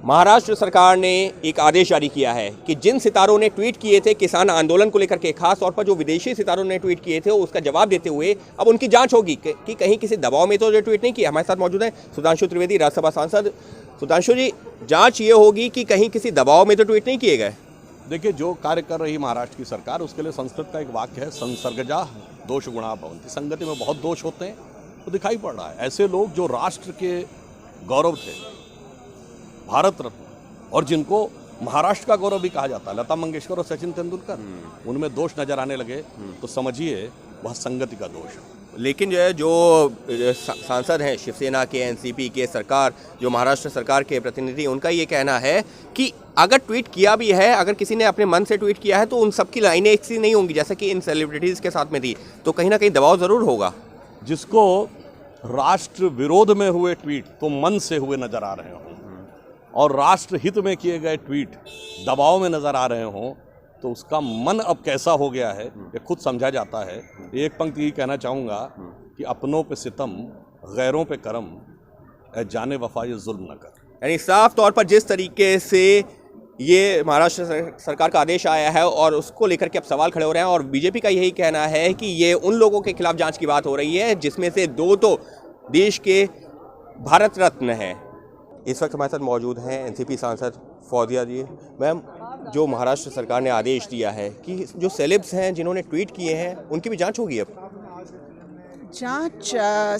महाराष्ट्र सरकार ने एक आदेश जारी किया है कि जिन सितारों ने ट्वीट किए थे किसान आंदोलन को लेकर के, खास तौर पर जो विदेशी सितारों ने ट्वीट किए थे, उसका जवाब देते हुए अब उनकी जांच होगी कि कहीं किसी दबाव में तो जो ट्वीट नहीं किया। हमारे साथ मौजूद है सुधांशु त्रिवेदी, राज्यसभा सांसद। सुधांशु जी, जांच ये होगी कि कहीं किसी दबाव में तो ट्वीट नहीं किए गए। देखिए, जो कार्य कर रही महाराष्ट्र की सरकार, उसके लिए संस्कृत का एक वाक्य है, संसर्गजा दोष गुणा भवन्ति। संगति में बहुत दोष होते हैं, तो दिखाई पड़ रहा है। ऐसे लोग जो राष्ट्र के गौरव थे, भारत रत्न, और जिनको महाराष्ट्र का गौरव भी कहा जाता है, लता मंगेशकर और सचिन तेंदुलकर, उनमें दोष नजर आने लगे तो समझिए वह संगति का दोष है। लेकिन जो सांसद हैं शिवसेना के, एनसीपी के, सरकार, जो महाराष्ट्र सरकार के प्रतिनिधि, उनका ये कहना है कि अगर ट्वीट किया भी है, अगर किसी ने अपने मन से ट्वीट किया है तो उन सबकी लाइनें एक सी नहीं होंगी जैसे कि इन सेलिब्रिटीज़ के साथ में थी, तो कहीं ना कहीं दबाव ज़रूर होगा। जिसको राष्ट्र विरोध में हुए ट्वीट तो मन से हुए नजर आ रहे हों और राष्ट्र हित में किए गए ट्वीट दबाव में नजर आ रहे हों, तो उसका मन अब कैसा हो गया है ये खुद समझा जाता है। एक पंक्ति ही कहना चाहूँगा कि अपनों पे सितम, गैरों पे करम, ए जाने वफा ये जुल्म न कर। यानी साफ तौर पर जिस तरीके से ये महाराष्ट्र सरकार का आदेश आया है और उसको लेकर के अब सवाल खड़े हो रहे हैं, और बीजेपी का यही कहना है कि ये उन लोगों के खिलाफ जांच की बात हो रही है जिसमें से 2 तो देश के भारत रत्न हैं। इस वक्त हमारे साथ मौजूद हैं एनसीपी सांसद फौजिया जी। मैम, जो महाराष्ट्र सरकार ने आदेश दिया है कि जो सेलेब्स हैं जिन्होंने ट्वीट किए हैं उनकी भी जांच होगी। अब जांच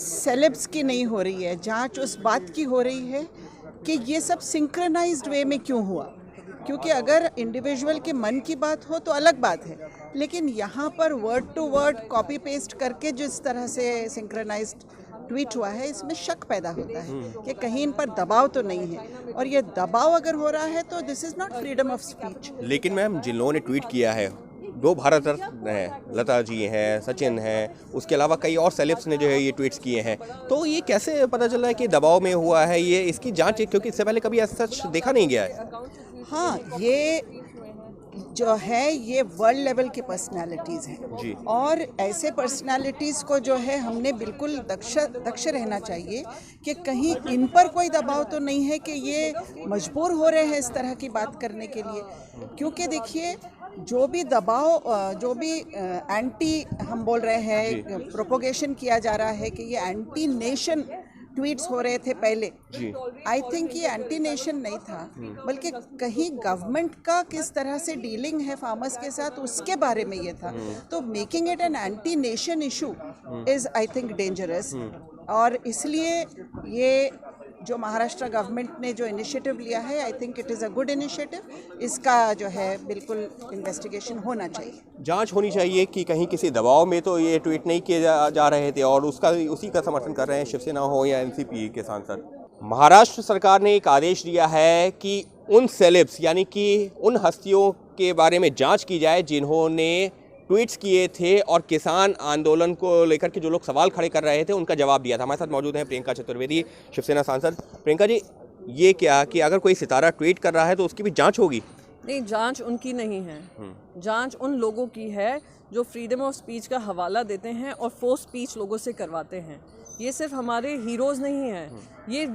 सेलेब्स की नहीं हो रही है, जांच उस बात की हो रही है कि ये सब सिंक्रोनाइज्ड वे में क्यों हुआ। क्योंकि अगर इंडिविजुअल के मन की बात हो तो अलग बात है, लेकिन यहाँ पर word to word copy paste करके जिस तरह से सिंक्रोनाइज्ड ट्वीट हुआ है, इसमें शक पैदा होता है कि कहीं इन पर दबाव तो नहीं है, और ये दबाव अगर हो रहा है तो this is not freedom of speech. लेकिन मैम, जिन लोगों ने ट्वीट किया है 2 भारत रत्न हैं, लता जी हैं, सचिन हैं, उसके अलावा कई और सेलेब्स ने जो है ये ट्वीट्स किए हैं, तो ये कैसे पता चल रहा है कि दबाव में हुआ है? ये इसकी जांच, क्योंकि इससे पहले कभी ऐसा सच देखा नहीं गया है। हाँ, ये जो है ये वर्ल्ड लेवल की पर्सनालिटीज़ हैं जी। और ऐसे पर्सनालिटीज़ को जो है हमने बिल्कुल दक्ष रहना चाहिए कि कहीं इन पर कोई दबाव तो नहीं है कि ये मजबूर हो रहे हैं इस तरह की बात करने के लिए। क्योंकि देखिए, जो भी दबाव, जो भी एंटी हम बोल रहे हैं, प्रोपोगेशन किया जा रहा है कि ये एंटी नेशन ट्वीट्स हो रहे थे पहले, आई थिंक ये एंटी नेशन नहीं था, बल्कि कहीं गवर्नमेंट का किस तरह से डीलिंग है फार्मर्स के साथ उसके बारे में ये था। तो making it an anti nation issue is I think dangerous, और इसलिए ये जो महाराष्ट्र गवर्नमेंट ने जो इनिशिएटिव लिया है, I think it is a good initiative. इसका जो है बिल्कुल इन्वेस्टिगेशन होना चाहिए, जांच होनी चाहिए कि कहीं किसी दबाव में तो ये ट्वीट नहीं किए जा रहे थे, और उसी का समर्थन कर रहे हैं शिवसेना हो या एनसीपी के सांसद। महाराष्ट्र सरकार ने एक आदेश दिया है कि उन सेलेब्स, यानी कि उन हस्तियों के बारे में जाँच की जाए जिन्होंने ट्वीट्स किए थे और किसान आंदोलन को लेकर के जो लोग सवाल खड़े कर रहे थे उनका जवाब दिया था। हमारे साथ मौजूद हैं प्रियंका चतुर्वेदी, शिवसेना सांसद। प्रियंका जी, ये क्या कि अगर कोई सितारा ट्वीट कर रहा है तो उसकी भी जांच होगी? नहीं, जांच उनकी नहीं है, जांच उन लोगों की है जो फ्रीडम ऑफ स्पीच का हवाला देते हैं और फोर्स स्पीच लोगों से करवाते हैं। ये सिर्फ हमारे हीरोज़ नहीं हैं, ये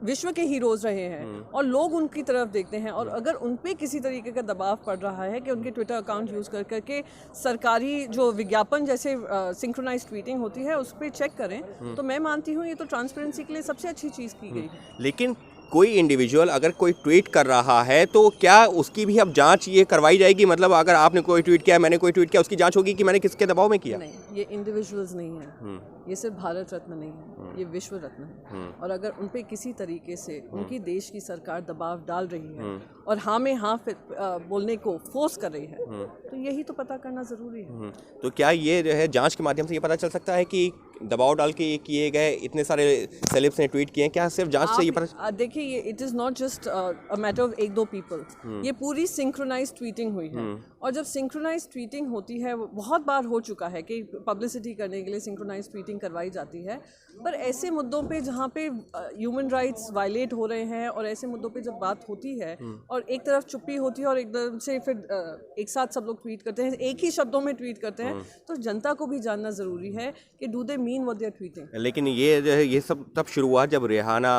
विश्व के हीरोज़ रहे हैं और लोग उनकी तरफ देखते हैं। और अगर उन पे किसी तरीके का दबाव पड़ रहा है कि उनके ट्विटर अकाउंट यूज़ कर करके सरकारी जो विज्ञापन जैसे सिंक्रोनाइज ट्वीटिंग होती है उस पर चेक करें, तो मैं मानती हूँ ये तो ट्रांसपेरेंसी के लिए सबसे अच्छी चीज़ की गई। लेकिन कोई इंडिविजुअल अगर कोई ट्वीट कर रहा है तो क्या उसकी भी अब जांच ये करवाई जाएगी? मतलब अगर आपने कोई ट्वीट किया, मैंने कोई ट्वीट किया, उसकी जांच होगी कि मैंने किसके दबाव में किया? नहीं, ये इंडिविजुअल्स नहीं है, ये सिर्फ भारत रत्न नहीं है, ये विश्व रत्न है। और अगर उन पे किसी तरीके से उनकी देश की सरकार दबाव डाल रही है और हाँ में हाँ बोलने को फोर्स कर रही है, तो यही तो पता करना ज़रूरी है। तो क्या ये जो है जांच के माध्यम से ये पता चल सकता है कि दबाव डाल के ये किए गए इतने सारे सेलेब्स ने ट्वीट किए हैं? क्या सिर्फ जांच से ये पता? देखिए, ये it is not just a matter of 1-2 people, ये पूरी सिंक्रोनाइज ट्वीटिंग हुई है। और जब सिंक्रोनाइज ट्वीटिंग होती है, बहुत बार हो चुका है कि पब्लिसिटी करने के लिए सिंक्रोनाइज ट्वीटिंग करवाई जाती है, पर ऐसे मुद्दों पे जहाँ पे ह्यूमन राइट्स वायलेट हो रहे हैं और ऐसे मुद्दों पे जब बात होती है और एक तरफ चुप्पी होती है और एकदम से फिर एक साथ सब लोग ट्वीट करते हैं, एक ही शब्दों में ट्वीट करते हैं, तो जनता को भी जानना ज़रूरी है कि do they mean what they are tweeting. लेकिन ये जो है ये सब तब शुरू हुआ जब रिहाना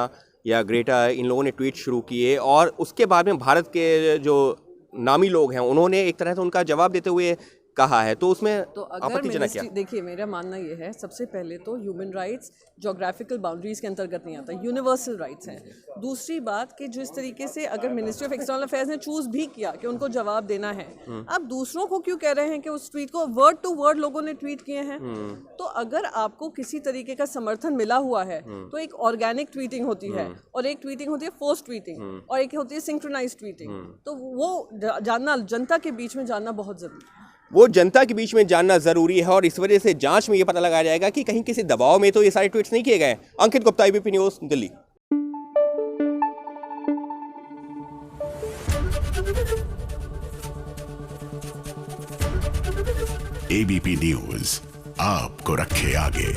या ग्रेटा, इन लोगों ने ट्वीट शुरू किए और उसके बाद में भारत के जो नामी लोग हैं उन्होंने एक तरह से उनका जवाब देते हुए कहा है, तो उसमें तो अगर आपत्तिजनक क्या? देखिए, मेरा मानना ये है, सबसे पहले तो ह्यूमन राइट्स जोग्राफिकल बाउंड्रीज के अंतर्गत नहीं आता, यूनिवर्सल राइट्स हैं। दूसरी बात कि जिस तरीके से अगर मिनिस्ट्री ऑफ एक्सटर्नल अफेयर्स ने चूज भी किया कि उनको जवाब देना है, अब दूसरों को क्यों कह रहे हैं कि उस ट्वीट को वर्ड टू वर्ड लोगों ने ट्वीट किए हैं? तो अगर आपको किसी तरीके का समर्थन मिला हुआ है तो एक ऑर्गेनिक ट्वीटिंग होती है और एक ट्वीटिंग होती है फोर्स ट्वीटिंग और एक होती है सिंक्रोनाइज ट्वीटिंग। तो वो जानना, जनता के बीच में जानना बहुत जरूरी है। वो जनता के बीच में जानना जरूरी है और इस वजह से जांच में ये पता लगाया जाएगा कि कहीं किसी दबाव में तो ये सारे ट्वीट्स नहीं किए गए। Ankit Gupta, ABP news, Delhi. ABP news आपको रखे आगे।